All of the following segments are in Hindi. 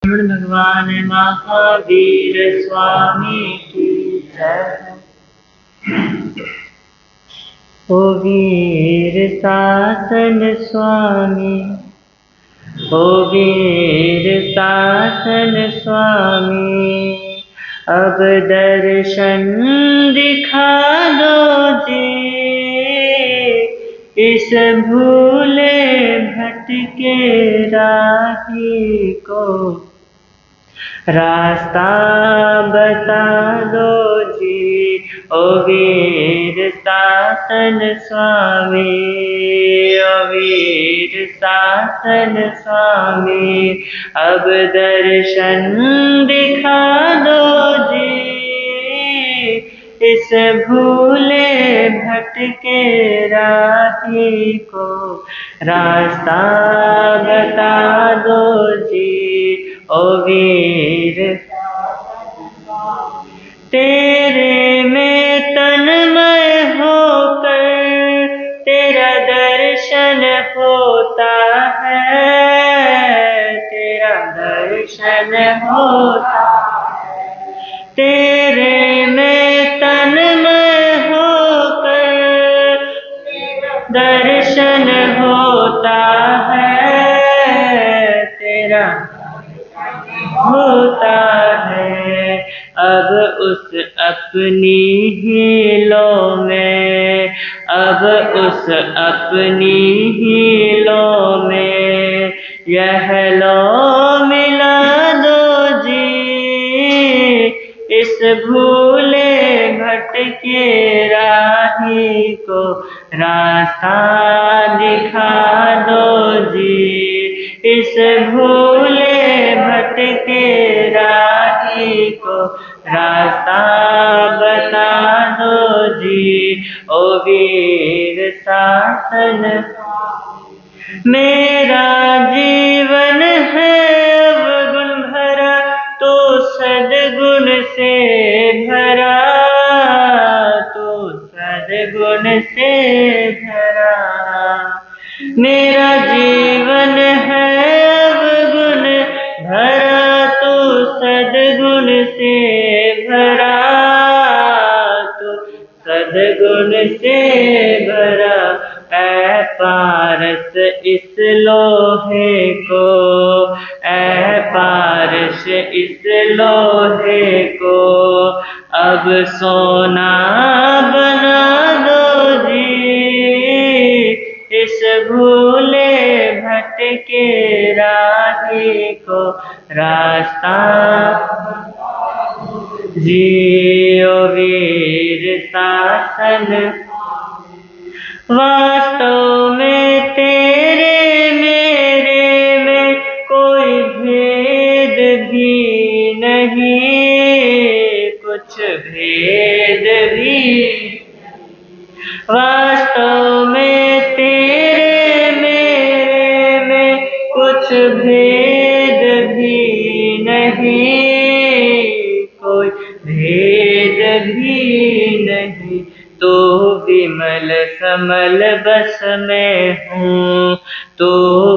भगवान महावीर स्वामी की जय। ओ वीर शासन स्वामी, ओ वीर शासन स्वामी, अब दर्शन दिखा दो जी, इस भूले भटके राही को रास्ता बता दो जी। ओ वीर शासन स्वामी, ओ वीर शासन स्वामी, अब दर्शन दिखा दो जी, इस भूले भटके राही को रास्ता बता दो जी। ओ वीर तेरे में तन्मय होकर तेरा दर्शन होता है, तेरा दर्शन होता है। तेरे में तन्मय होकर दर्शन होता है, तेरा होता है। अब उस अपनी हीलों में, अब उस अपनी हीलों में यह लो मिला दो जी, इस भूले भटके राही को रास्ता दिखा दो जी, इस भूले भटके राही को रास्ता बता दो जी। ओ वीर शासन मेरा जीवन है अवगुण भरा, तो सद्गुण से भरा, तो सद्गुण से भरा। मेरा जीवन है अवगुण भरा, तो सद्गुण से भरा, तो सद्गुण से भरा। ऐ पारस इस लोहे को, ऐ पारस इस लोहे को अब सोना बना दो जी, इस भूले भटके राही को रास्ता जी। ओ वीर शासन वास्तव में तेरे मेरे में कोई भेद भी नहीं, कुछ भेद भी। वास्तव में तेरे मेरे में कुछ भेद भी नहीं, कोई भेद भी नहीं। तो विमल समल बस में हूँ, तो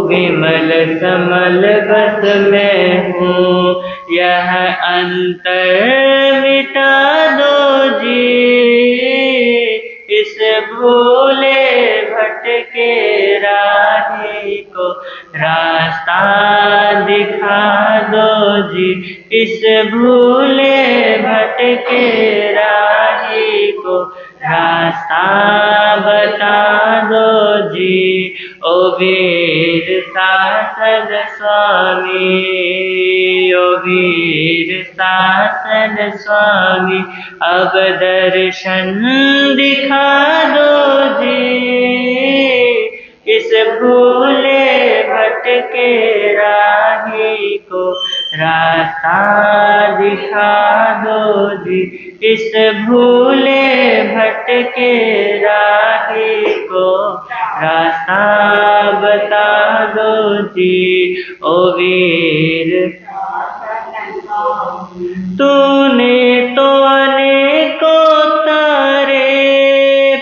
विमल समल बस में हूँ, यह अंतर मिटा दो जी, इस भूले भटके राही को रास्ता दिखा दो जी, इस भूले भटके राही को रास्ता बता दो जी। ओ वीर शासन स्वामी, ओ वीर शासन स्वामी, अब दर्शन दिखा दो जी, इस भूले भटके राही को रास्ता दिखा दो जी, इस भूले भटके राही को रास्ता बता दो जी। ओ वीर तूने तो अनेकों तारे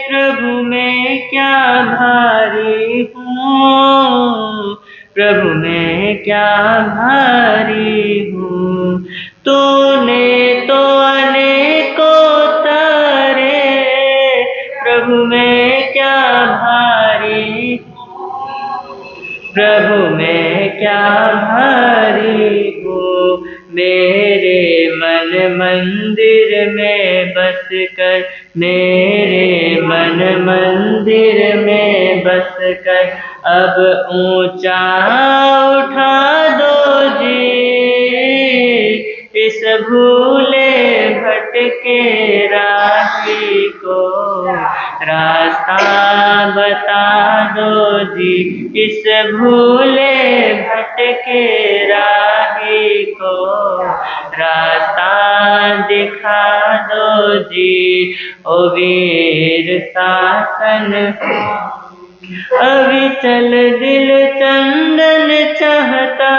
प्रभु में क्या भारी हूँ, प्रभु में क्या भारी मंदिर में बस कर, मेरे मन मंदिर में बस कर। अब ऊंचा उठा दो जी इस भूले भटके राही को, रास्ता बता दो जी इस भूले भटके राही को, रास्ता दिखा दो जी। ओ वीर शासन अभी चल दिल चंदन चाहता,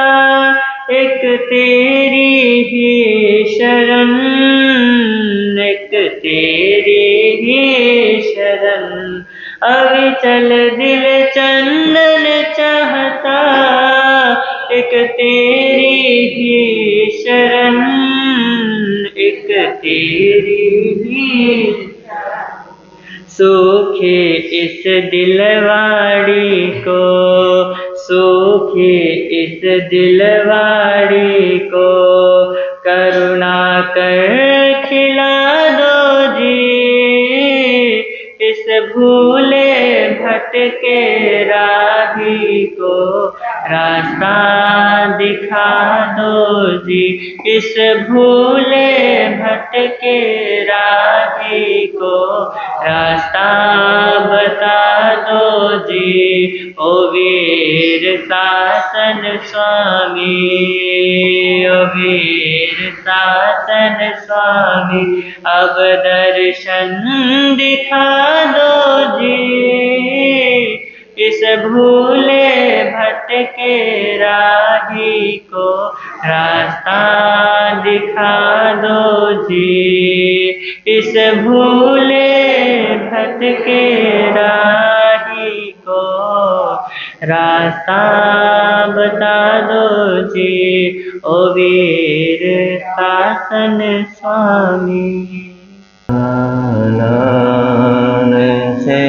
एक तेरी ही शरण, एक तेरी ही शरण। अभी चल दिल चंदन चाहता, एक तेरी ही शरण, एक तेरी ही। सूखे इस दिलवाड़ी को, सूखे इस दिलवाड़ी को, करुणा कर खिला दो जी इस भूले भटके राही को, रास्ता दिखा दो जी इस भूले भटके राही को, रास्ता बता दो जी। ओ वीर शासन स्वामी, ओ वीर शासन स्वामी, अब दर्शन दिखा दो जी इस भूले भटके राही को, रास्ता दिखा दो जी इस भूले भटके राही को, रास्ता बता दो जी। ओ वीर शासन स्वामी। से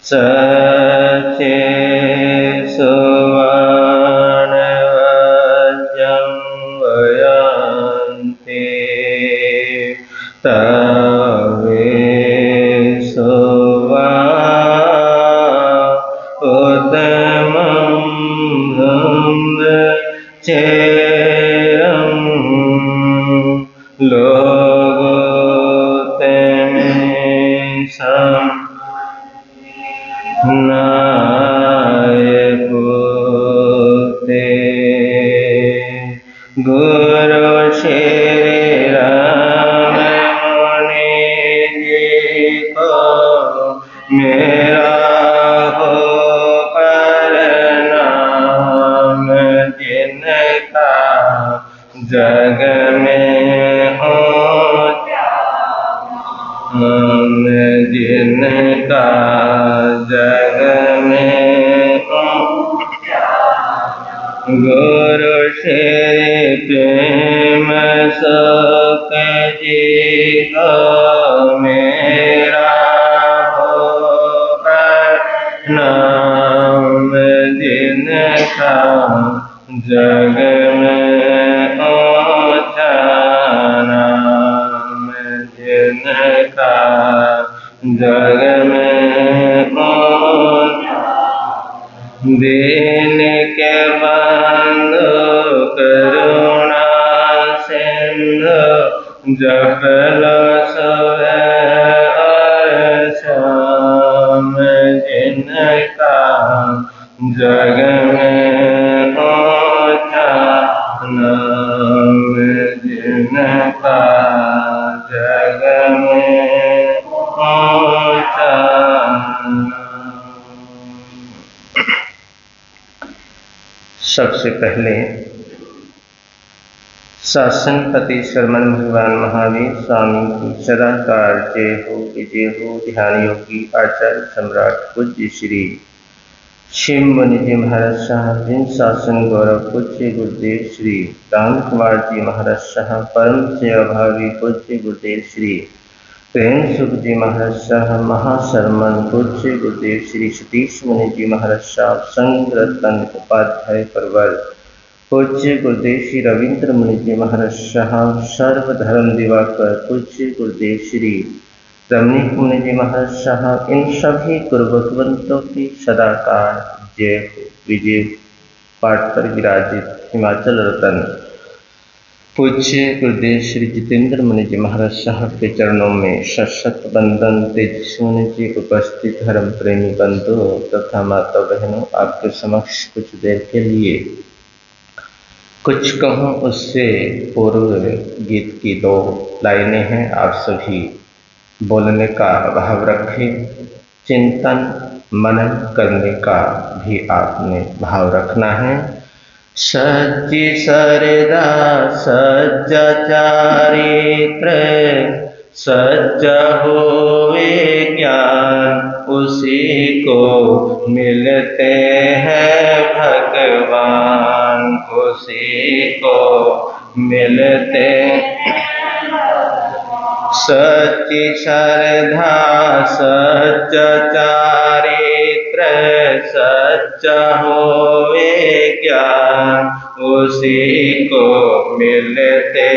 सचे सुवर्ण वज्रं वयन्ते, तवे सुवा उत्तमं चेरं गुरु श्री राम मुनि जी को मेरा हो प्रणाम, जिनका जग में हो जिनका जग में हो। गुरु श्री प्रेम सुख जी को मेरा हो प्रणाम, जिनका जग में ऊंचा नाम, जिनका जग में ऊंचा। दीन के बंधु करुणा सिंधु, जपल सुबह और शाम, जिनका जग में ऊंचा नाम, जिनका जग में ऊंचा नाम। सबसे पहले शासनपति शरमन भगवान महावीर स्वामी की सदाकार जय हो, विजय हो। ध्यान योगी आचार्य सम्राट पूज्य श्री शिव मुनि जी महाराज साहब, जिन शासन गौरव पूज्य गुरुदेव श्री राम कुमार जी महाराज साहब, परम सेवा भावी पूज्य गुरुदेव श्री प्रेम सुख जी महाराज साहब महाशरमन पूज्य गुरुदेव श्री सतीश मुनि जी महाराज साहब संघ रत्न उपाध्याय परवर पूज्य गुरुदेव श्री रविंद्र मुनि जी महाराज साहब सर्वधर्म दिवाकर पूज्य गुरुदेव श्री रमणीक मुनि जी महाराज साहब इन सभी गुरु भगवंतों की सदाकाल जय हो। विजय पाठ पर विराजित हिमाचल रतन पूज्य गुरुदेव श्री जितेंद्र मुनि जी महाराज साहब के चरणों में सशक्त बंदन। तेजस्वी मुनि जी उपस्थित धर्म प्रेमी बंधुओं तथा माता बहनों, आपके समक्ष कुछ देर के लिए कुछ कहूँ उससे पूर्व गीत की 2 लाइनें हैं। आप सभी बोलने का भाव रखें, चिंतन मनन करने का भी आपने भाव रखना है। सच्ची सरदा सच्चा चारित्र सच्चा होवे ज्ञान, उसी को मिलते हैं भगवान, उसी को मिलते। सच्ची श्रद्धा सच्चा चारित्र सच्चा होवे ज्ञान, उसी को मिलते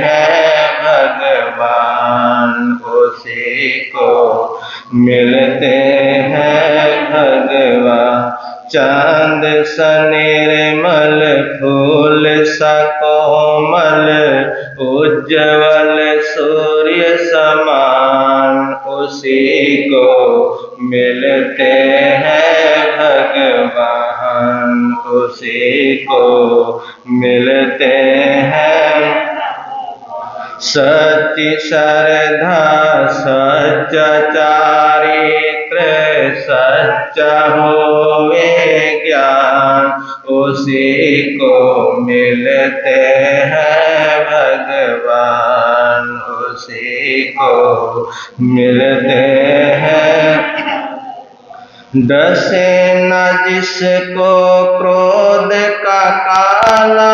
हैं भगवान, उसी को मिलते हैं भगवान। चांद सा निर्मल फूल सा कोमल उज्जवल सूर्य समान, उसी को मिलते हैं भगवान, उसी को मिलते हैं। सच्ची श्रद्धा सच्चा चारित्र सच्चा होवे ज्ञान, उसी को मिलते हैं भगवान, उसी को मिलते हैं। डसे न जिसको क्रोध का काला,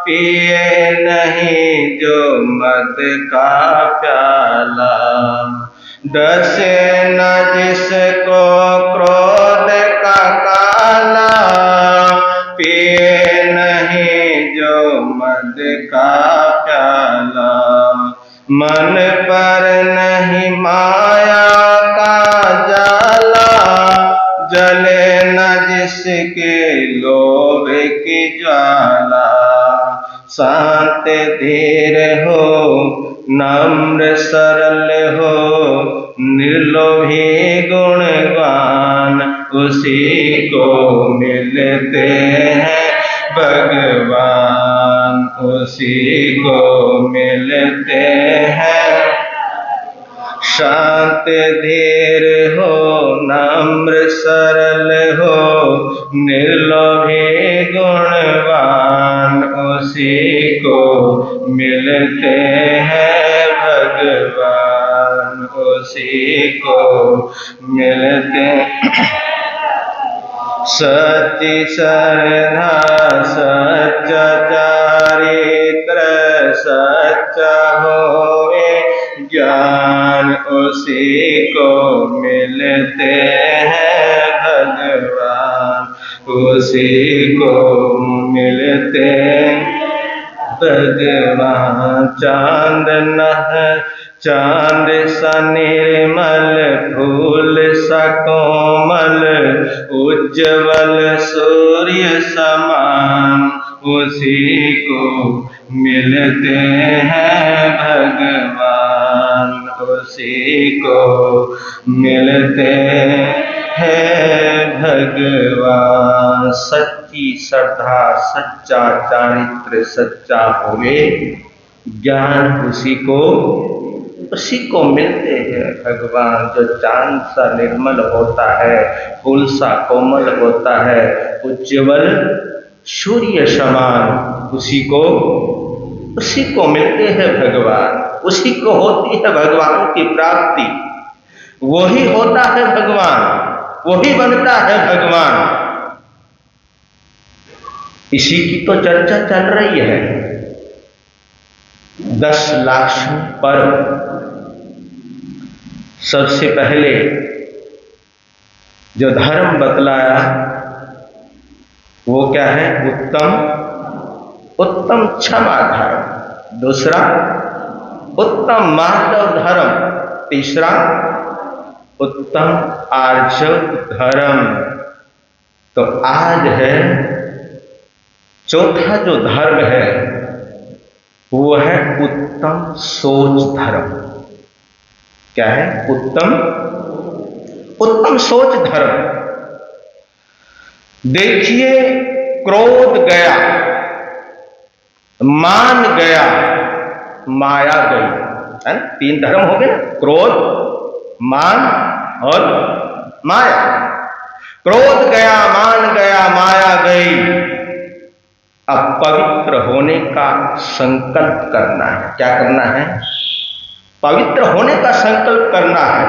पिए नहीं जो मद का प्याला। डसे न जिसको क्रोध का काला, पिए नहीं जो मद का प्याला। मन पर नहीं माया का जाला, जले न जिसके लोभ की ज्वाला। शांत धीर हो नम्र सरल हो निर्लोभी गुणवान, उसी को मिलते हैं भगवान, उसी को मिलते हैं। शांत धीर हो नम्र सरल हो निर्लोभी गुणवान, उसी को मिलते हैं भगवान, उसी को मिलते। सच्ची श्रद्धा सच्चा चारित्र सच्चा होवे ज्ञान, उसी को मिलते हैं भगवान, उसी को मिलते भगवान। चांद न चांद सा निर्मल फूल सा कोमल उज्जवल सूर्य समान, उसी को मिलते हैं भगवान, उसी को मिलते हैं भगवान। सच्ची श्रद्धा सच्चा चारित्र सच्चा होवे ज्ञान, उसी को मिलते हैं भगवान। जो चांद सा निर्मल होता है, फूल सा कोमल होता है, उज्ज्वल सूर्य समान, उसी को मिलते हैं भगवान, उसी को होती है भगवान की प्राप्ति। वही होता है भगवान, वही बनता है भगवान। इसी की तो चर्चा चल रही है। 10 लाख पर सबसे पहले जो धर्म बतलाया वो क्या है? उत्तम क्षमा धर्म। दूसरा उत्तम माधव धर्म। तीसरा उत्तम आर्जव धर्म। तो आज है चौथा जो धर्म है वो है उत्तम सोच धर्म। क्या है? उत्तम सोच धर्म। देखिए, क्रोध गया, मान गया, माया गई, है ना? तीन धर्म हो गए ना, क्रोध, मान और माया। क्रोध गया, मान गया, माया गई। अब पवित्र होने का संकल्प करना है। क्या करना है? पवित्र होने का संकल्प करना है,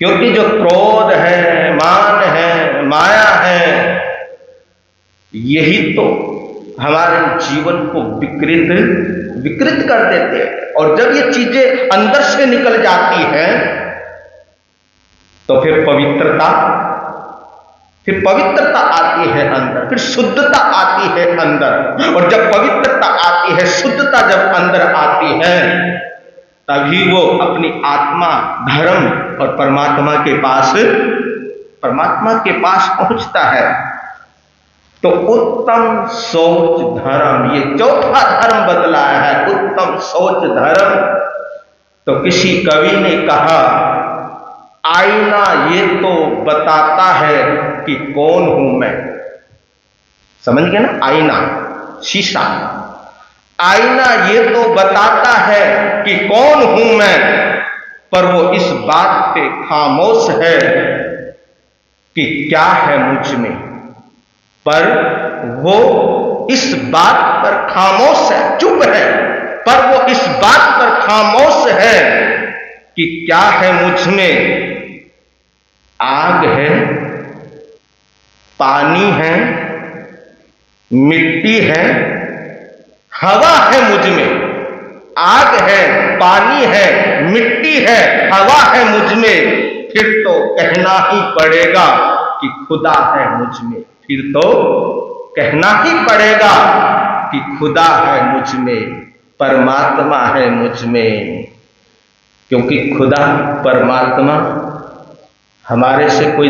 क्योंकि जो क्रोध है, मान है, माया है, यही तो हमारे जीवन को विकृत कर देते हैं। और जब ये चीजें अंदर से निकल जाती हैं तो फिर पवित्रता आती है अंदर, फिर शुद्धता आती है अंदर। और जब पवित्रता आती है, शुद्धता जब अंदर आती है, तभी वो अपनी आत्मा, धर्म और परमात्मा के पास पहुंचता है। तो उत्तम सोच धर्म, ये चौथा धर्म बतलाया है, उत्तम सोच धर्म। तो किसी कवि ने कहा, आईना ये तो बताता है कि कौन हूं मैं। समझ गए ना? आईना, शीशा। आईना ये तो बताता है कि कौन हूं मैं, पर वो इस बात पे खामोश है कि क्या है मुझ में। पर वो इस बात पर खामोश है, चुप है, पर वो इस बात पर खामोश है कि क्या है मुझ में। आग है, पानी है, मिट्टी है, हवा है मुझ में। आग है, पानी है, मिट्टी है, हवा है मुझ में। फिर तो कहना ही पड़ेगा कि खुदा है मुझ में। फिर तो कहना ही पड़ेगा कि खुदा है मुझ में, परमात्मा है मुझ में। क्योंकि खुदा, परमात्मा हमारे से कोई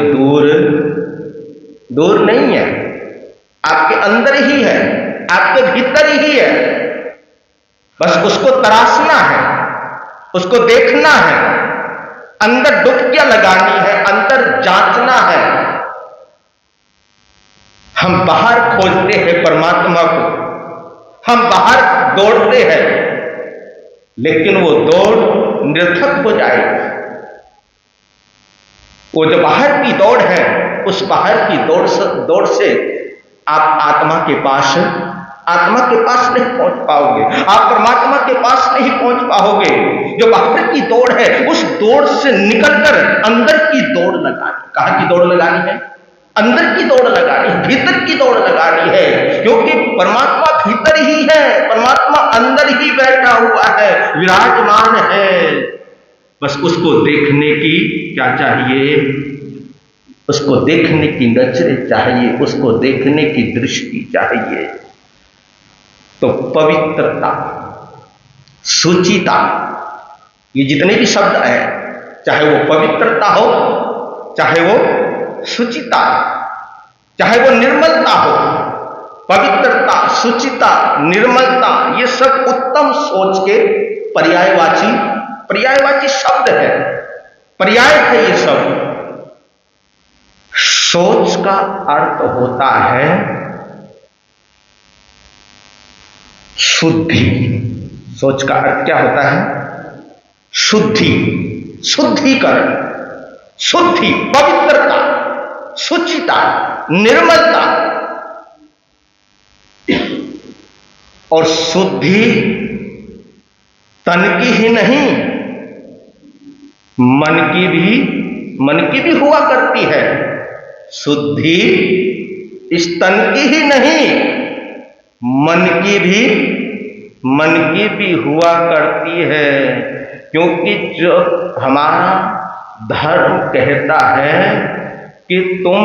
दूर नहीं है, आपके अंदर ही है, आपके भीतर ही है। बस उसको तराशना है, उसको देखना है, अंदर डुबकियां लगानी है, अंदर जांचना है। हम बाहर खोजते हैं परमात्मा को, हम बाहर दौड़ते हैं, लेकिन वो दौड़ निरर्थक हो जाएगी। वो जो बाहर की दौड़ है, उस बाहर की दौड़ से आप आत्मा के पास नहीं पहुंच पाओगे, आप परमात्मा के पास नहीं पहुंच पाओगे। जो बाहर की दौड़ है, उस दौड़ से निकलकर अंदर की दौड़ लगानी। कहां की दौड़ लगानी है? अंदर की दौड़ लगानी है, भीतर की दौड़ लगानी है। क्योंकि परमात्मा भीतर ही है, परमात्मा अंदर ही बैठा हुआ है, विराजमान है। बस उसको देखने की क्या चाहिए? उसको देखने की नजरें चाहिए, उसको देखने की दृष्टि चाहिए। तो पवित्रता, शुचिता, ये जितने भी शब्द हैं, चाहे वो पवित्रता हो, चाहे वो शुचिता, चाहे वो निर्मलता हो, पवित्रता, शुचिता, निर्मलता, ये सब उत्तम सोच के पर्यायवाची शब्द है, पर्याय है ये सब। सोच का अर्थ होता है शुद्धि। सोच का अर्थ क्या होता है? शुद्धि, शुद्धिकरण, शुद्धि, पवित्रता, शुचिता, निर्मलता। और शुद्धि तन की ही नहीं, मन की भी हुआ करती है। शुद्धि इस तन की ही नहीं, मन मन की भी हुआ करती है, क्योंकि जो हमारा धर्म कहता है कि तुम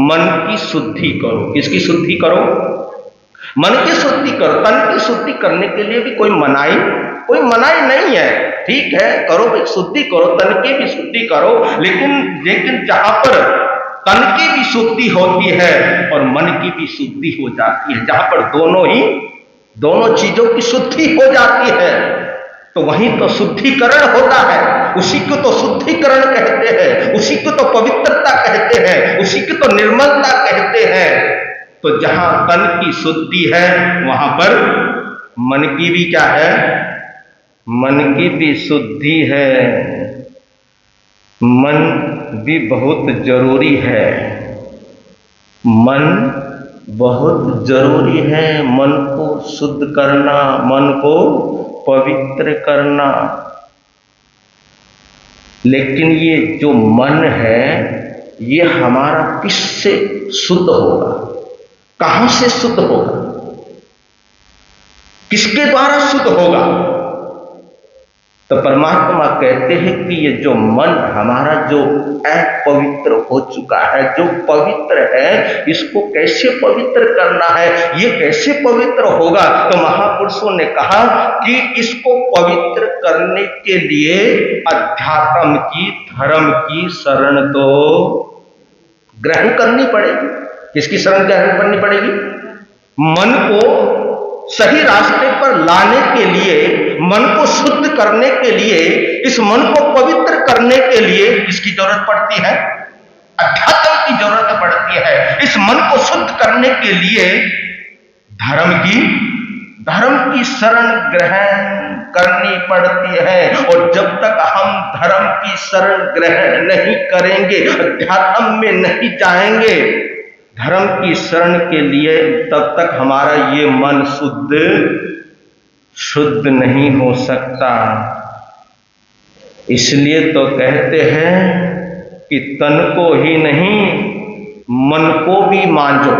मन की शुद्धि करो। किसकी शुद्धि करो? मन की शुद्धि करो। तन की शुद्धि करने के लिए भी कोई मनाही नहीं है। ठीक है, करो भाई, शुद्धि करो, तन की भी शुद्धि करो, लेकिन जहां पर तन की भी शुद्धि होती है और मन की भी शुद्धि हो जाती है, जहां पर दोनों चीजों की शुद्धि हो जाती है, तो वहीं तो शुद्धिकरण होता है। उसी को तो शुद्धिकरण कहते हैं, उसी को तो पवित्रता कहते हैं, उसी को तो निर्मलता कहते हैं। तो जहां तन की शुद्धि है वहां पर मन की भी क्या है? मन की भी शुद्धि है। मन भी बहुत जरूरी है। मन बहुत जरूरी है। मन को शुद्ध करना, मन को पवित्र करना। लेकिन ये जो मन है, ये हमारा किससे शुद्ध होगा? कहां से शुद्ध होगा? किसके द्वारा शुद्ध होगा? तो परमात्मा कहते हैं कि ये जो मन हमारा जो अपवित्र हो चुका है, जो पवित्र है, इसको कैसे पवित्र करना है? ये कैसे पवित्र होगा? तो महापुरुषों ने कहा कि इसको पवित्र करने के लिए अध्यात्म की, धर्म की शरण तो ग्रहण करनी पड़ेगी। किसकी शरण ग्रहण करनी पड़ेगी? मन को सही रास्ते पर लाने के लिए, मन को शुद्ध करने के लिए, इस मन को पवित्र करने के लिए किसकी जरूरत पड़ती है? अध्यात्म की जरूरत पड़ती है। इस मन को शुद्ध करने के लिए धर्म की शरण ग्रहण करनी पड़ती है। और जब तक हम धर्म की शरण ग्रहण नहीं करेंगे, अध्यात्म में नहीं जाएंगे, धर्म की शरण के लिए, तब तक हमारा ये मन शुद्ध नहीं हो सकता। इसलिए तो कहते हैं कि तन को ही नहीं, मन को भी मांझो,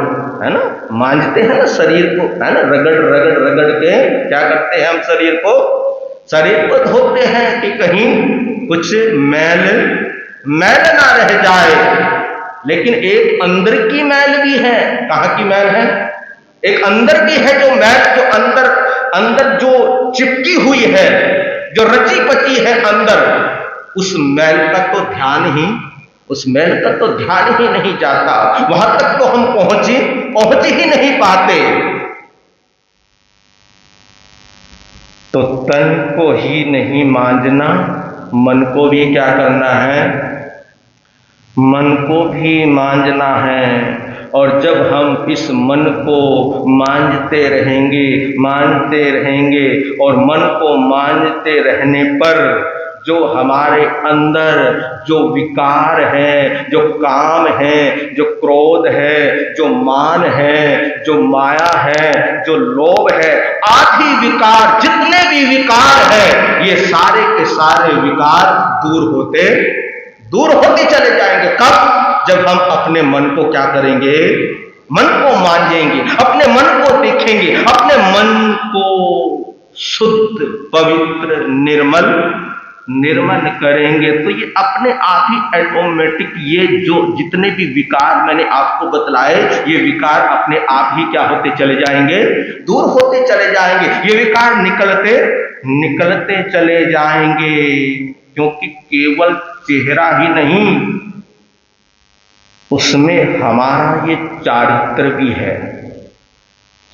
है ना? मांझते हैं ना शरीर को, है ना? रगड़ के क्या करते हैं हम? शरीर को धोते हैं कि कहीं कुछ मैल ना रह जाए। लेकिन एक अंदर की मैल भी है। कहां की मैल है? एक अंदर की है, जो मैल जो अंदर जो चिपकी हुई है, जो रची पची है अंदर, उस मैल का तो ध्यान ही नहीं जाता। वहां तक तो हम पहुंच ही नहीं पाते। तो तन को ही नहीं मांझना, मन को भी क्या करना है? मन को भी मांझना है। और जब हम इस मन को मांझते रहेंगे और मन को मांझते रहने पर जो हमारे अंदर जो विकार है, जो काम है, जो क्रोध है, जो मान है, जो माया है, जो लोभ है, आदि विकार, जितने भी विकार है, ये सारे के सारे विकार दूर होते चले जाएंगे। कब? जब हम अपने मन को क्या करेंगे? मन को मांझेंगे, अपने मन को देखेंगे, अपने मन को शुद्ध, पवित्र, निर्मल करेंगे, तो ये अपने आप ही ऑटोमेटिक, ये जो जितने भी विकार मैंने आपको बतलाए, ये विकार अपने आप ही क्या होते चले जाएंगे? दूर होते चले जाएंगे। ये विकार निकलते चले जाएंगे। क्योंकि केवल चेहरा ही नहीं, उसमें हमारा ये चारित्र भी है।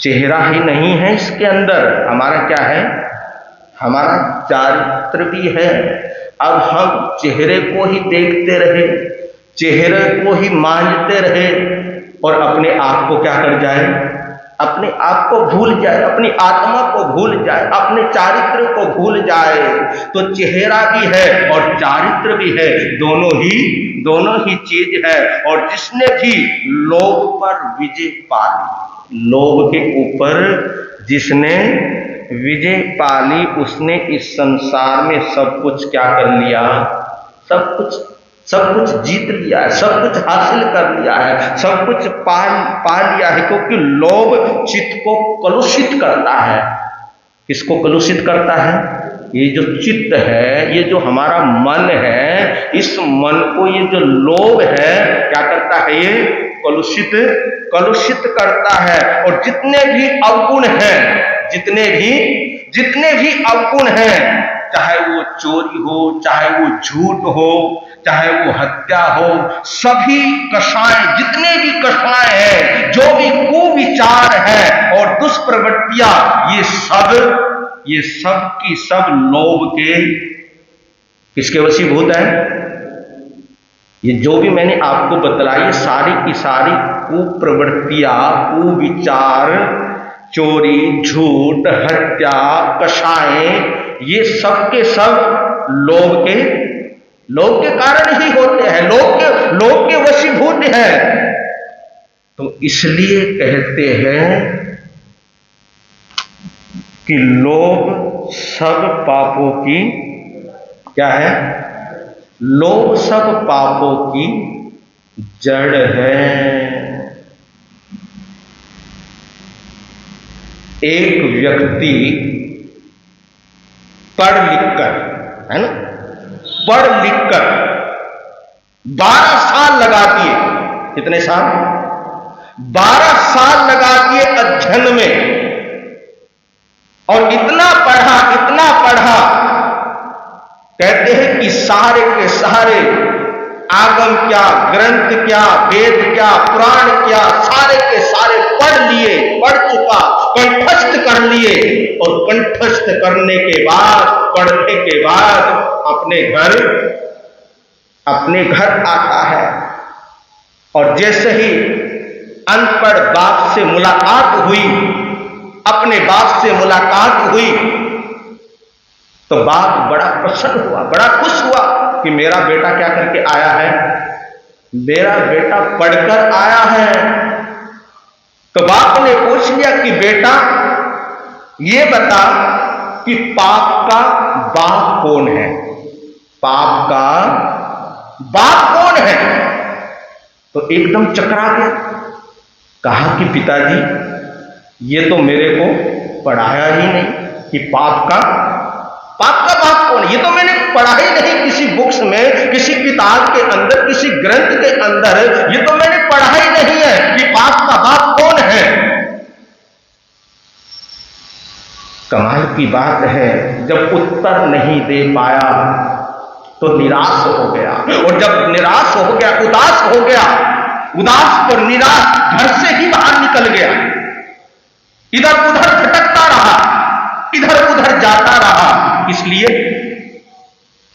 चेहरा ही नहीं है, इसके अंदर हमारा क्या है? हमारा चारित्र भी है। अब हम चेहरे को ही देखते रहे, चेहरे को ही मांझते रहे और अपने आप को क्या कर जाए? अपने आप को भूल जाए, अपनी आत्मा को भूल जाए, अपने चारित्र को भूल जाए, तो चेहरा भी है और चारित्र भी है, दोनों ही चीज है। और जिसने भी लोभ पर विजय पाली, लोभ के ऊपर जिसने विजय पाली, उसने इस संसार में सब कुछ क्या कर लिया? सब कुछ जीत लिया है, सब कुछ हासिल कर लिया है, सब कुछ पा लिया है। क्योंकि लोभ चित्त को कलुषित करता है। किसको कलुषित करता है? ये जो चित्त है, ये जो हमारा मन है, इस मन को ये जो लोभ है क्या करता है? ये कलुषित करता है। और जितने भी अवगुण हैं, जितने भी अवगुण हैं, चाहे वो चोरी हो, चाहे वो झूठ हो, चाहे वो हत्या हो, सभी कषाय, जितने भी कषाय हैं, जो भी कुविचार है और दुष्प्रवृत्तियां, ये सब की सब लोभ के किसके वशीभूत है? ये जो भी मैंने आपको बतलाई, सारी की सारी कुप्रवृत्तियां, कुविचार, चोरी, झूठ, हत्या, कषाएं, ये सब के सब लोभ के कारण ही होते हैं, लोभ के वशीभूत हैं। तो इसलिए कहते हैं कि लोभ सब पापों की क्या है? लोभ सब पापों की जड़ है। एक व्यक्ति पढ़ लिखकर, है ना, पढ़ लिखकर 12 साल लगा दिए। कितने साल? 12 साल लगा दिए अध्ययन में, और इतना पढ़ा, कहते हैं कि सारे के सारे आगम क्या, ग्रंथ क्या, वेद क्या, पुराण क्या, सारे के सारे पढ़ चुका, कंठस्थ कर लिए। और कंठस्थ करने के बाद, पढ़ने के बाद अपने घर आता है, और जैसे ही अनपढ़ बाप से मुलाकात हुई, अपने बाप से मुलाकात हुई, तो बाप बड़ा प्रसन्न हुआ, बड़ा खुश हुआ कि मेरा बेटा क्या करके आया है? मेरा बेटा पढ़कर आया है। तो बाप ने पूछ लिया कि बेटा ये बता कि पाप का बाप कौन है? पाप का बाप कौन है? तो एकदम चकरा गया, कहा कि पिताजी ये तो मेरे को पढ़ाया ही नहीं कि पाप का बाप कौन? ये तो मैंने पढ़ा ही नहीं किसी बुक्स में, किसी किताब के अंदर, किसी ग्रंथ के अंदर, ये तो मैंने पढ़ा ही नहीं है कि पाप का बाप कौन है। कमाल की बात है, जब उत्तर नहीं दे पाया तो निराश हो गया, और जब निराश हो गया, उदास पर निराश, घर से ही बाहर निकल गया, इधर उधर भटकता रहा, इधर उधर जाता रहा। इसलिए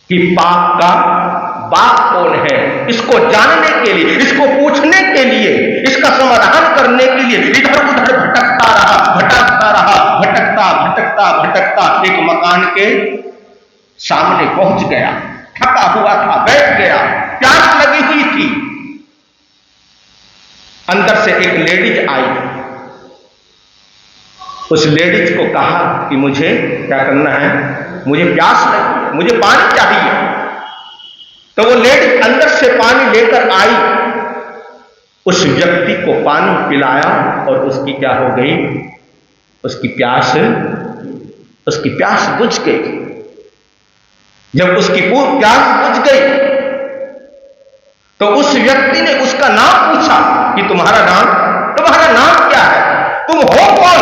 कि पाप का बाप कौन है, इसको जानने के लिए, इसको पूछने के लिए, इसका समाधान करने के लिए इधर उधर भटकता एक मकान के सामने पहुंच गया। थका हुआ था, बैठ गया, प्यास लगी हुई थी। अंदर से एक लेडीज आई, उस लेडीज को कहा कि मुझे क्या करना है? मुझे प्यास लगी है, मुझे पानी चाहिए। तो वो लेडीज अंदर से पानी लेकर आई, उस व्यक्ति को पानी पिलाया, और उसकी क्या हो गई? उसकी प्यास बुझ गई। जब उसकी प्यास बुझ गई तो उस व्यक्ति ने उसका नाम पूछा कि तुम्हारा नाम क्या है? तुम हो कौन?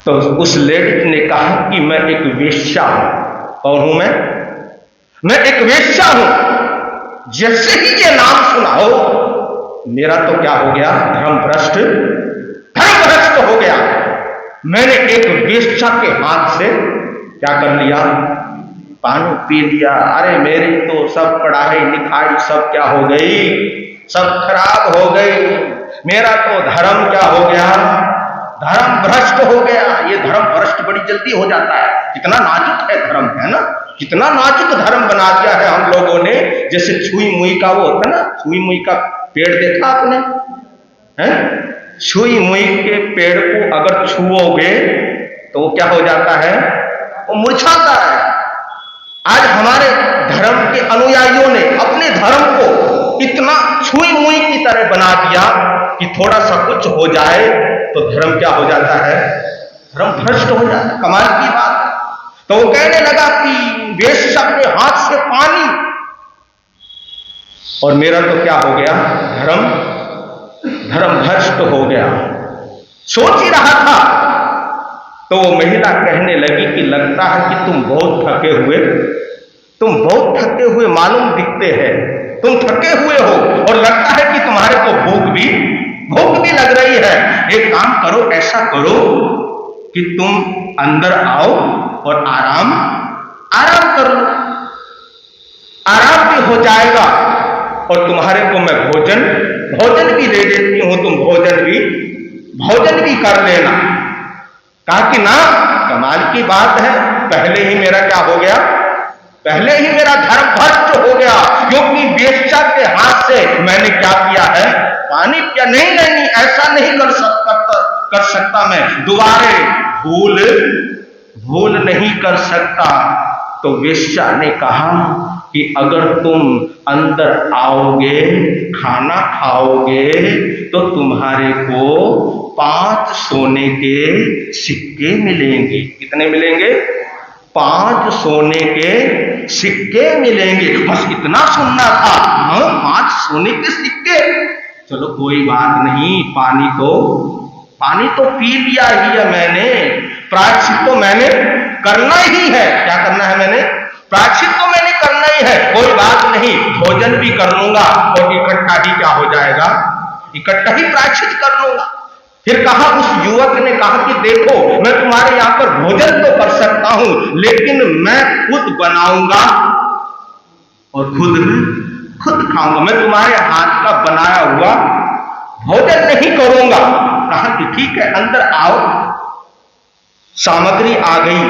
तो उस लेडीज ने कहा कि मैं एक वेश्या हूं। और हूं मैं एक वेश्या हूं। जैसे ही ये नाम सुना हो, मेरा तो क्या हो गया? धर्म भ्रष्ट हो गया। मैंने एक वेश्या के हाथ से क्या कर लिया? पानी पी लिया। अरे मेरी तो सब पढ़ाई लिखाई सब क्या हो गई? सब खराब हो गई। मेरा तो धर्म क्या हो गया? धर्म भ्रष्ट हो गया। ये धर्म भ्रष्ट बड़ी जल्दी हो जाता है। कितना नाजुक है धर्म, है ना? कितना नाजुक धर्म बना दिया है हम लोगों ने। जैसे छुई मुई का वो होता ना, छुई मुई का पेड़ देखा आपने? हैं? छुई मुई के पेड़ को अगर छुओगे तो वो क्या हो जाता है? वो मुरझाता है। आज हमारे धर्म के अनुयायियों ने अपने धर्म को इतना छुई मुई की तरह बना दिया कि थोड़ा सा कुछ हो जाए तो धर्म क्या हो जाता है, धर्म भ्रष्ट हो जाता है। कमाल की बात है। तो वो कहने लगा कि वेश्या के हाथ से पानी, और मेरा तो क्या हो गया, धर्म भ्रष्ट हो गया। सोच ही रहा था तो वो महिला कहने लगी कि लगता है कि तुम बहुत थके हुए मालूम दिखते हैं, तुम थके हुए हो और लगता है कि तुम्हारे को भूख भी लग रही है। एक काम करो, ऐसा करो कि तुम अंदर आओ और आराम कर लो, आराम भी हो जाएगा और तुम्हारे को मैं भोजन भी दे देती हूं, तुम भोजन भी कर लेना। कहा कि ना, कमाल की बात है, पहले ही मेरा क्या हो गया, पहले ही मेरा धर्म भ्रष्ट हो गया, क्योंकि वेश्या के हाथ से मैंने क्या किया है, पानी पिया। नहीं, ऐसा नहीं कर सकता मैं, दोबारे भूल नहीं कर सकता। तो वेश्या ने कहा कि अगर तुम अंदर आओगे, खाना खाओगे, तो तुम्हारे को 5 सोने के सिक्के मिलेंगे। कितने मिलेंगे? 5 सोने के सिक्के मिलेंगे। बस इतना सुनना था। 5 सोने के सिक्के, चलो कोई बात नहीं, पानी तो पी लिया ही है मैंने, प्रायश्चित तो मैंने करना ही है। क्या करना है मैंने? प्रायश्चित तो मैंने करना ही है, कोई बात नहीं, भोजन भी कर लूंगा और इकट्ठा ही क्या हो जाएगा, इकट्ठा ही प्रायश्चित कर लूंगा। फिर कहा, उस युवक ने कहा कि देखो, मैं तुम्हारे यहां पर भोजन तो कर सकता हूं, लेकिन मैं खुद बनाऊंगा और खुद खाऊंगा, मैं तुम्हारे हाथ का बनाया हुआ भोजन नहीं करूंगा। कहा कि ठीक है, अंदर आओ। सामग्री आ गई।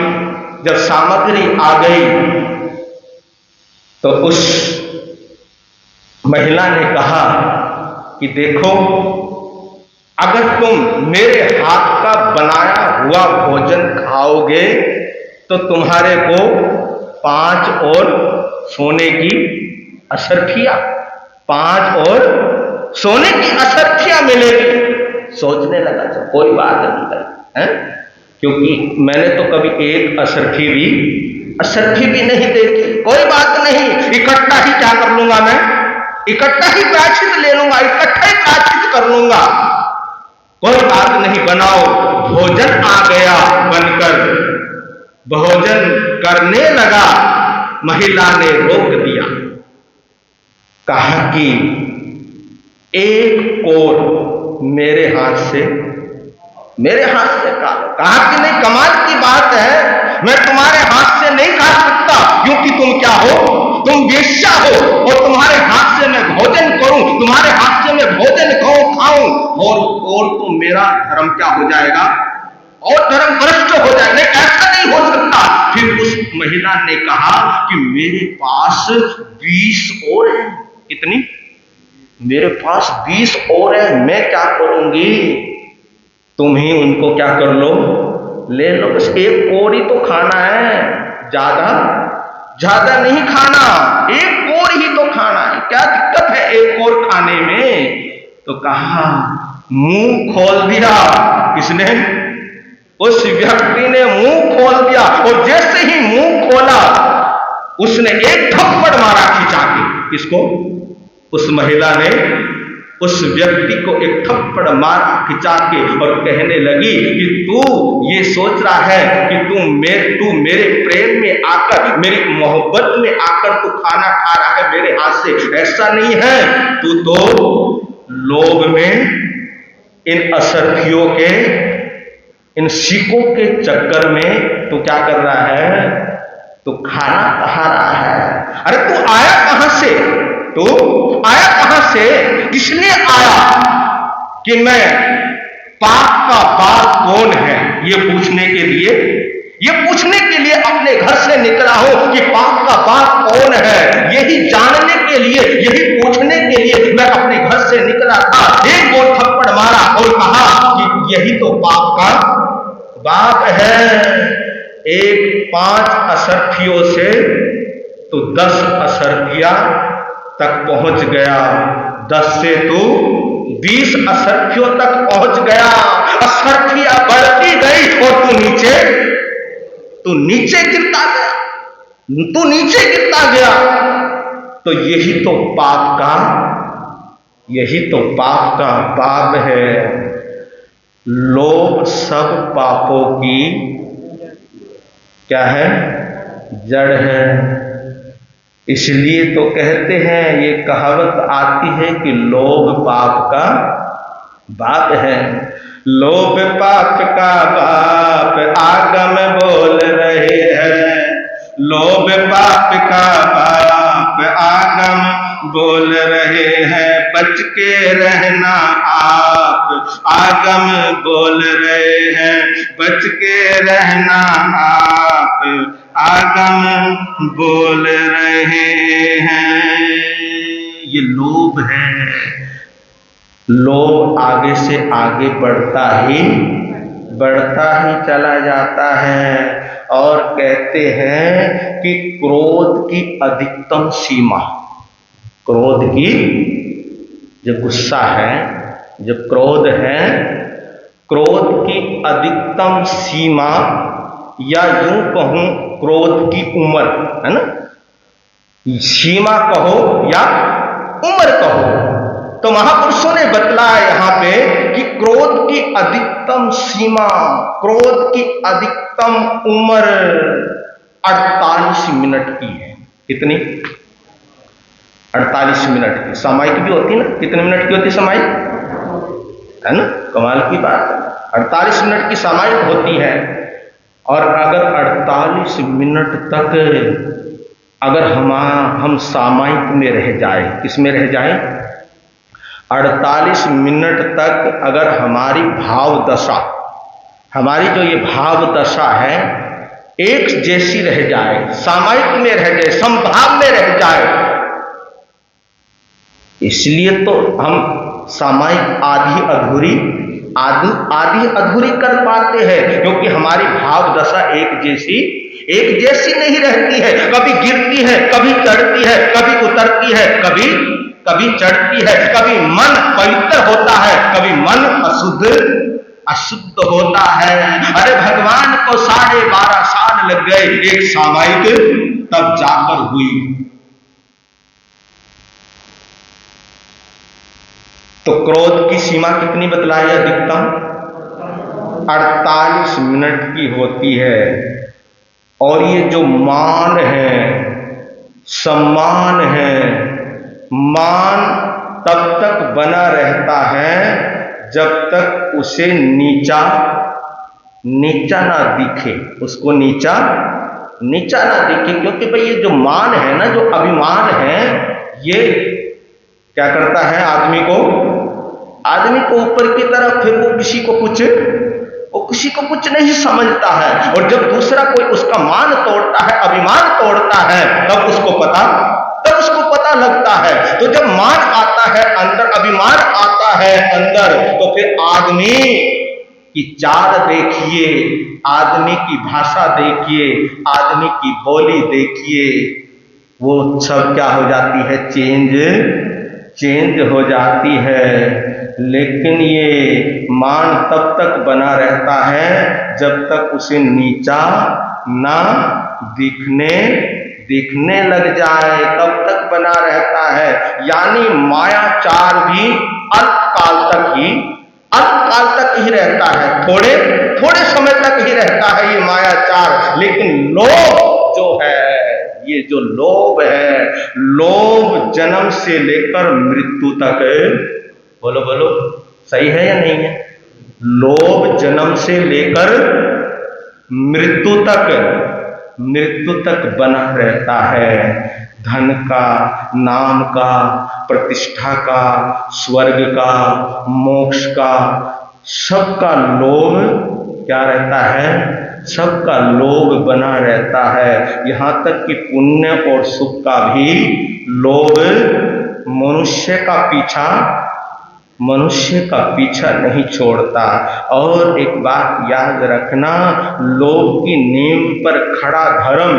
जब सामग्री आ गई तो उस महिला ने कहा कि देखो, अगर तुम मेरे हाथ का बनाया हुआ भोजन खाओगे तो तुम्हारे को 5 और सोने की असरफिया, 5 और सोने की असरफिया मिलेगी। सोचने लगा, चल कोई बात नहीं भाई, क्योंकि मैंने तो कभी एक असरफी भी नहीं देखी। कोई बात नहीं, इकट्ठा ही क्या कर लूंगा मैं, इकट्ठा ही प्रायश्चित ले लूंगा, इकट्ठा ही प्रायश्चित कर लूंगा। कोई बात नहीं, बनाओ। भोजन आ गया बनकर, भोजन करने लगा। महिला ने रोक दिया, कहा कि एक कोर मेरे हाथ से खा लो। कहा कि नहीं, कमाल की बात है, मैं तुम्हारे हाथ से नहीं खा सकता, क्योंकि तुम क्या हो, तुम वेश्या हो, और तुम्हारे हाथ से मैं भोजन करूं, तुम्हारे हाथ से मैं भोजन खाऊं और तो मेरा धर्म क्या हो जाएगा, और धर्म भ्रष्ट हो जाएगा। ऐसा नहीं हो सकता। फिर उस महिला ने कहा कि मेरे पास 20 और है। कितनी? मेरे पास 20 और है, मैं क्या करूंगी, तुम ही उनको क्या कर लो, ले लो। बस एक और ही तो खाना है, ज्यादा नहीं खाना, एक और ही तो खाना है, क्या दिक्कत है एक और खाने में। तो कहा, मुंह खोल दिया। किसने? उस व्यक्ति ने मुंह खोल दिया, और जैसे ही मुंह खोला उसने एक थप्पड़ मारा खिंचा के। किसको? उस महिला ने उस व्यक्ति को एक थप्पड़ मारा खिंचा के, और कहने लगी कि तू ये सोच रहा है कि तू मेरे प्रेम में आकर, मेरी मोहब्बत में आकर तू खाना खा रहा है मेरे हाथ से। ऐसा नहीं है, तू तो लोभ में इन असरफियों के, इन सिक्कों के चक्कर में तू क्या कर रहा है, तू खाना खा रहा है। अरे तू आया कहां से, किसने आया कि मैं पाप का बाप कौन है ये पूछने के लिए अपने घर से निकला हूं कि पाप का बाप कौन है, यही जानने के लिए, यही पूछने के लिए मैं अपने घर से निकला था। एक और थप्पड़ मारा और कहा कि यही तो पाप का बाप है। 5 असरफियों से तो 10 असरफिया तक पहुंच गया, 10 से तो 20 असरफियों तक पहुंच गया, असरफिया बढ़ती गई और तू नीचे गिरता गया। तो यही तो पाप का बाप है। लोभ सब पापों की क्या है? जड़ है। इसलिए तो कहते हैं, ये कहावत आती है कि लोभ पाप का बाप है। लोभ पाप का बाप आगम बोल रहे हैं, लोभ पाप का बाप आगम बोल रहे हैं, बच के रहना आप आगम बोल रहे हैं, बच के रहना आप आगम बोल रहे हैं। ये लोभ है। लोभ आगे से आगे बढ़ता ही चला जाता है। और कहते हैं कि क्रोध की अधिकतम सीमा, क्रोध की जो गुस्सा है, जो क्रोध है, क्रोध की अधिकतम सीमा, या यूं कहूं क्रोध की उम्र, है ना, सीमा कहो या उम्र कहो, तो महापुरुषों ने बतलाया यहां पे कि क्रोध की अधिकतम सीमा, क्रोध की अधिकतम उम्र 48 मिनट की है। कितनी? 48 मिनट की। सामायिक भी होती है ना, कितने मिनट की होती है सामायिक, है ना, कमाल की बात। 48 मिनट की सामायिक होती है। और अगर 48 मिनट तक अगर हम सामायिक में रह जाए, किस में रह जाए? 48 मिनट तक अगर हमारी भाव दशा, हमारी जो ये भाव दशा है एक जैसी रह जाए, सामायिक में रह जाए, संभाव में रह जाए, इसलिए तो हम सामायिक आधी अधूरी कर पाते हैं, क्योंकि हमारी भाव दशा एक जैसी नहीं रहती है। कभी गिरती है, कभी चढ़ती है, कभी उतरती है, कभी चढ़ती है, कभी मन पवित्र होता है, कभी मन अशुद्ध होता है। अरे भगवान को 12.5 साल लग गए एक सामायिक तब जाकर हुई। तो क्रोध की सीमा कितनी बतलाई? अधिकतम 48 मिनट की होती है। और ये जो मान है, सम्मान है, मान तब तक बना रहता है जब तक उसे नीचा ना दिखे, उसको नीचा ना दिखे। क्योंकि भाई ये जो मान है ना, जो अभिमान है, ये क्या करता है? आदमी को ऊपर की तरफ, फिर वो किसी को कुछ नहीं समझता है। और जब दूसरा कोई उसका मान तोड़ता है, अभिमान तोड़ता है, तब उसको पता लगता है। तो जब मान आता है अंदर, अभिमान आता है अंदर, तो फिर आदमी की चाल देखिए, आदमी की भाषा देखिए, आदमी की बोली देखिए, वो सब क्या हो जाती है? चेंज हो जाती है। लेकिन ये मान तब तक बना रहता है जब तक उसे नीचा ना दिखने लग जाए, तब तक बना रहता है। यानी मायाचार भी अल्पकाल तक ही रहता है, थोड़े समय तक ही रहता है ये मायाचार। लेकिन लोभ जो है, ये जो लोभ है, लोभ जन्म से लेकर मृत्यु तक, बोलो सही है या नहीं है? लोभ जन्म से लेकर मृत्यु तक बना रहता है। धन का, नाम का, प्रतिष्ठा का, स्वर्ग का, मोक्ष का, सबका लोभ क्या रहता है? सबका लोभ बना रहता है। यहाँ तक कि पुण्य और सुख का भी लोभ मनुष्य का पीछा नहीं छोड़ता। और एक बात याद रखना, लोभ की नींव पर खड़ा धर्म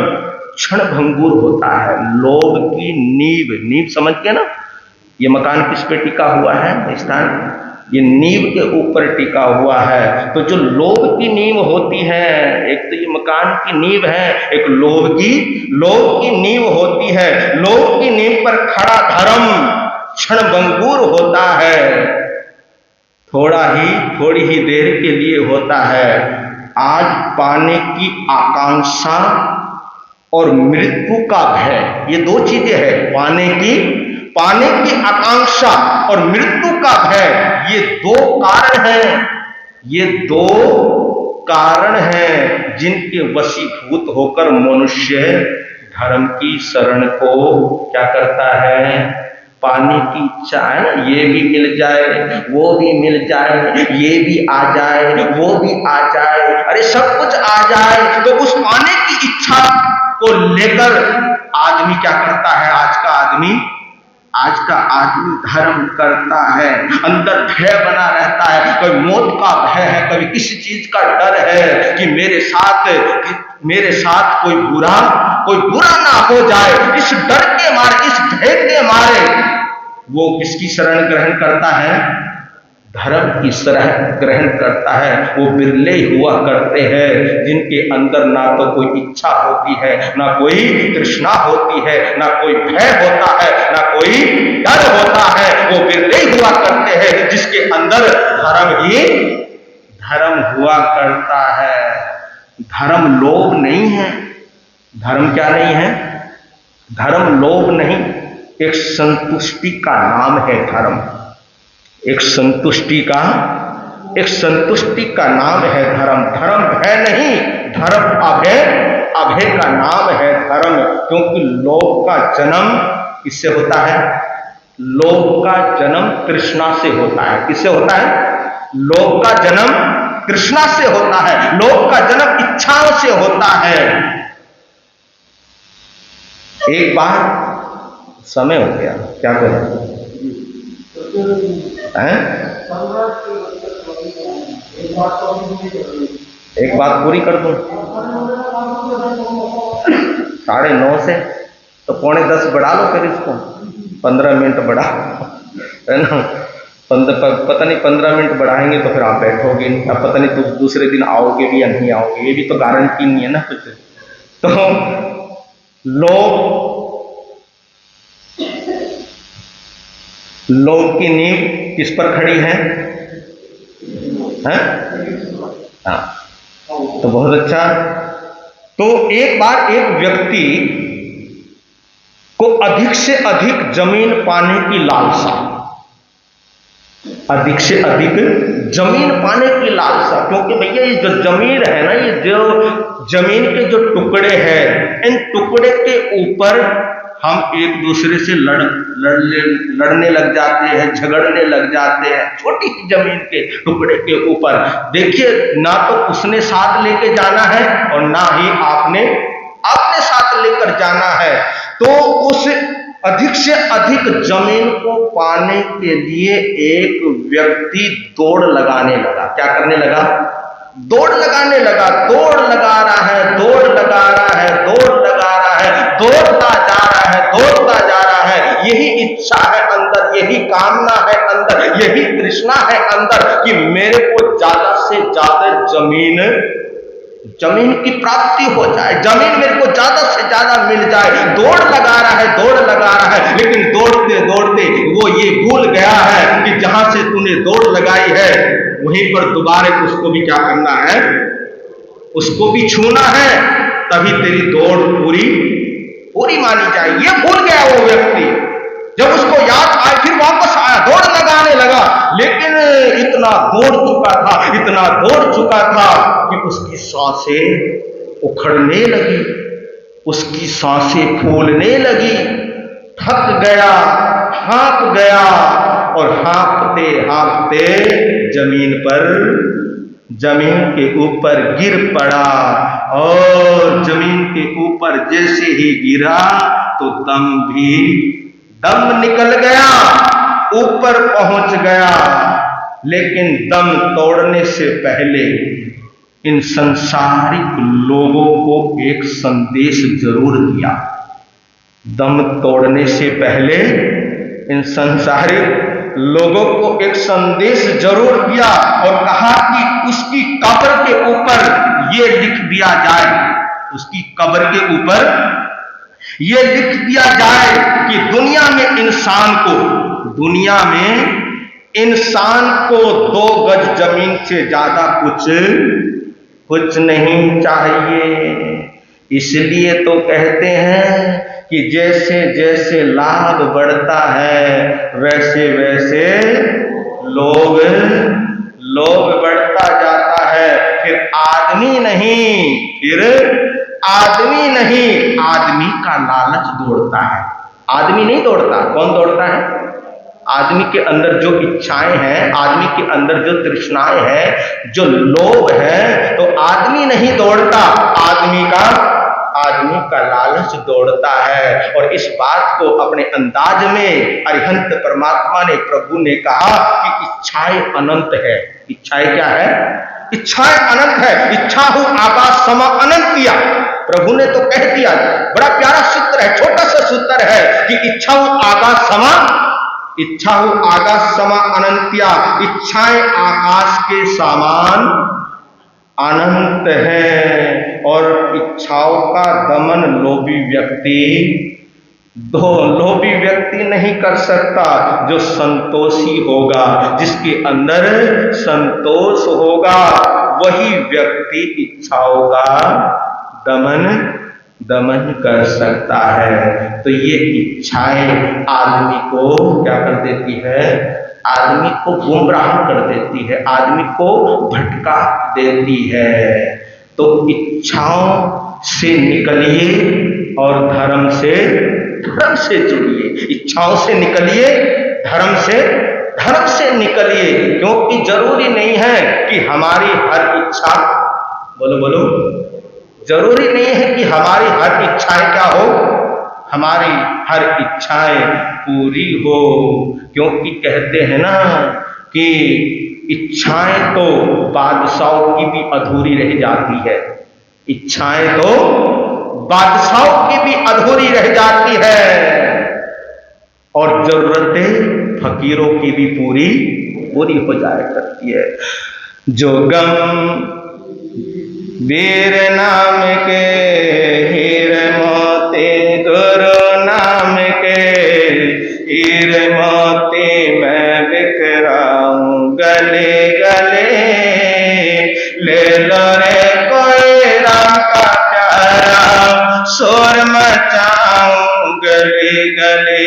क्षण भंगुर होता है। लोभ की नींव समझ के ना, ये मकान किस पे टिका हुआ है? स्थान ये नींव के ऊपर टिका हुआ है। तो जो लोभ की नींव होती है, एक तो ये मकान की नींव है, एक लोभ की नींव होती है। लोभ की नींव पर खड़ा धर्म क्षणभंगुर होता है, थोड़ी ही देर के लिए होता है। आज पाने की आकांक्षा और मृत्यु का भय, ये दो चीजें हैं, पाने की आकांक्षा और मृत्यु का भय, ये दो कारण हैं जिनके वशीभूत होकर मनुष्य धर्म की शरण को क्या करता है? पाने की इच्छा है ना, ये भी मिल जाए, वो भी मिल जाए, ये भी आ जाए, वो भी आ जाए, अरे सब कुछ आ जाए। तो उस पाने की इच्छा को लेकर आदमी क्या करता है? आज का आदमी धर्म करता है, अंदर भय बना रहता है, कभी मौत का भय है, कभी किसी चीज का डर है कि मेरे साथ कोई बुरा ना हो जाए। इस डर के मारे, इस भय के मारे वो किसकी शरण ग्रहण करता है? धर्म की शरण ग्रहण करता है। वो बिरले हुआ करते हैं जिनके अंदर ना तो कोई इच्छा होती है, ना कोई तृष्णा होती है, ना कोई भय होता है, ना कोई डर होता है। वो बिरले हुआ करते हैं जिसके अंदर धर्म हुआ करता है। धर्म लोभ नहीं है। धर्म क्या नहीं है? धर्म लोभ नहीं, एक संतुष्टि का नाम है धर्म। एक संतुष्टि का नाम है धर्म। धर्म भय नहीं, धर्म अभय का नाम है धर्म। क्योंकि लोभ का जन्म किससे होता है? लोभ का जन्म तृष्णा से होता है। किससे होता है? लोभ का जन्म तृष्णा से होता है। लोभ का जन्म इच्छाओं से होता है। एक बार समय हो गया, क्या करें? एक बात पूरी कर दूं? 9:30 से तो 9:45 बढ़ा लो, फिर इसको 15 मिनट बढ़ा, है ना? पता नहीं 15 मिनट बढ़ाएंगे तो फिर आप बैठोगे नहीं, अब पता नहीं तो दूसरे दिन आओगे भी या नहीं आओगे, ये भी तो गारंटी नहीं है ना कुछ। तो लोभ की नींव किस पर खड़ी है? हाँ, तो बहुत अच्छा। तो एक बार एक व्यक्ति को अधिक से अधिक जमीन पाने की लालसा, अधिक से अधिक जमीन पाने की लालसा। क्योंकि भैया ये जो जमीन है ना, ये जो जमीन के जो टुकड़े हैं, इन टुकड़े के ऊपर हम एक दूसरे से लड़ने लग जाते हैं, झगड़ने लग जाते हैं, छोटी सी जमीन के टुकड़े के ऊपर। देखिए, ना तो उसने साथ लेके जाना है और ना ही आपने साथ लेकर जाना है। तो उस अधिक से अधिक जमीन को पाने के लिए एक व्यक्ति दौड़ लगाने लगा। क्या करने लगा? दौड़ लगाने लगा। दौड़ लगा रहा है, दौड़ लगा रहा है, दौड़ लगा रहा है, दौड़ता जा रहा है, दौड़ता जा रहा है। यही इच्छा है अंदर, यही कामना है अंदर, यही तृष्णा है अंदर कि मेरे को ज्यादा से ज्यादा जमीन की प्राप्ति हो जाए, जमीन मेरे को ज्यादा से ज्यादा मिल जाए। दौड़ लगा रहा है, दौड़ लगा रहा है, लेकिन दौड़ते दौड़ते वो ये भूल गया है कि जहां से तूने दौड़ लगाई है वहीं पर दोबारा उसको भी क्या करना है? उसको भी छूना है, तभी तेरी दौड़ पूरी मानी जाए। ये भूल गया वो व्यक्ति। जब उसको याद आया, फिर वापस आया, दौड़ लगाने लगा, लेकिन इतना दौड़ चुका था कि उसकी सांसें उखड़ने लगी, उसकी सांसें फूलने लगी, थक गया, हाँफ गया और हाँफते हाँफते जमीन के ऊपर गिर पड़ा। और जमीन के ऊपर जैसे ही गिरा तो दम निकल गया, ऊपर पहुंच गया। लेकिन दम तोड़ने से पहले इन संसारिक लोगों को एक संदेश जरूर दिया। दम तोड़ने से पहले इन संसारिक लोगों को एक संदेश जरूर दिया और कहा कि उसकी कब्र के ऊपर ये लिख दिया जाए, उसकी कब्र के ऊपर ये लिख दिया जाए कि दुनिया में इंसान को 2 गज जमीन से ज्यादा कुछ नहीं चाहिए। इसलिए तो कहते हैं कि जैसे जैसे लाभ बढ़ता है वैसे वैसे लोभ बढ़ता जाता है। फिर आदमी नहीं आदमी का लालच दौड़ता है। आदमी नहीं दौड़ता, कौन दौड़ता है? आदमी के अंदर जो इच्छाएं हैं, आदमी के अंदर जो तृष्णाएं हैं, जो लोभ है, तो आदमी नहीं दौड़ता, आदमी का लालच दौड़ता है। और इस बात को अपने अंदाज में अरिहंत परमात्मा ने, प्रभु ने कहा कि इच्छाएं अनंत है। इच्छाएं क्या है? इच्छाएं अनंत है। इच्छा हूं आकाश समा अनंत किया, प्रभु ने तो कह दिया। बड़ा प्यारा सूत्र है, छोटा सा सूत्र है कि इच्छा हूं आकाश समा अनंतिया। इच्छाएं आकाश के समान अनंत है। और इच्छाओं का दमन लोभी व्यक्ति नहीं कर सकता। जो संतोषी होगा, जिसके अंदर संतोष होगा, वही व्यक्ति इच्छाओं का दमन कर सकता है। तो ये इच्छाएं आदमी को क्या कर देती है? आदमी को गुमराह कर देती है, आदमी को भटका देती है। तो इच्छाओं से निकलिए और धर्म से जुड़िए। इच्छाओं से निकलिए, धर्म से निकलिए। क्योंकि जरूरी नहीं है कि हमारी हर इच्छा, बोलो, जरूरी नहीं है कि हमारी हर इच्छाएं क्या हो, हमारी हर इच्छाएं पूरी हो। क्योंकि कहते हैं ना कि इच्छाएं तो बादशाहों की भी अधूरी रह जाती है। इच्छाएं तो बादशाहों की भी अधूरी रह जाती है और जरूरतें फकीरों की भी पूरी हो जाया करती है। जो गम वीर नाम के, हीर मोती गुरु नाम के, हीर मोती मैं बिखराऊं गले गले। ले लो रे कोई राम का प्यारा, शोर मचाऊं गले गले।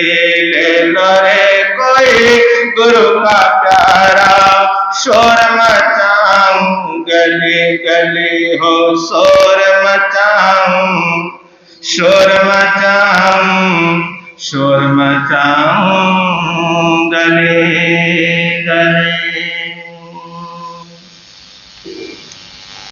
ले लो रे कोई गुरु का प्यारा, शोर मचाऊं गले गले। हो शोर मचाऊं गले